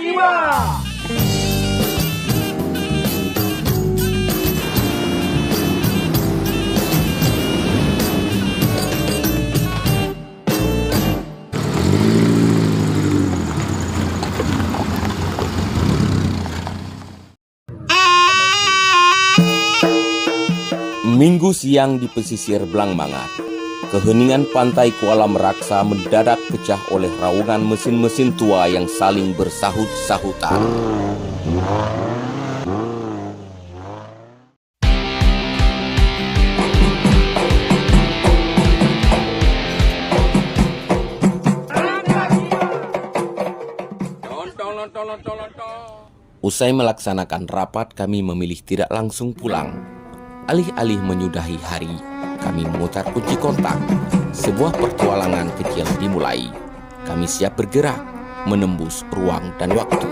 jiwa. Minggu siang di pesisir Blangmangat, keheningan pantai Kuala Meraksa mendadak pecah oleh raungan mesin-mesin tua yang saling bersahut-sahutan. Usai melaksanakan rapat, kami memilih tidak langsung pulang. Alih-alih menyudahi hari, kami memutar kunci kontak. Sebuah petualangan kecil dimulai. Kami siap bergerak, menembus ruang dan waktu.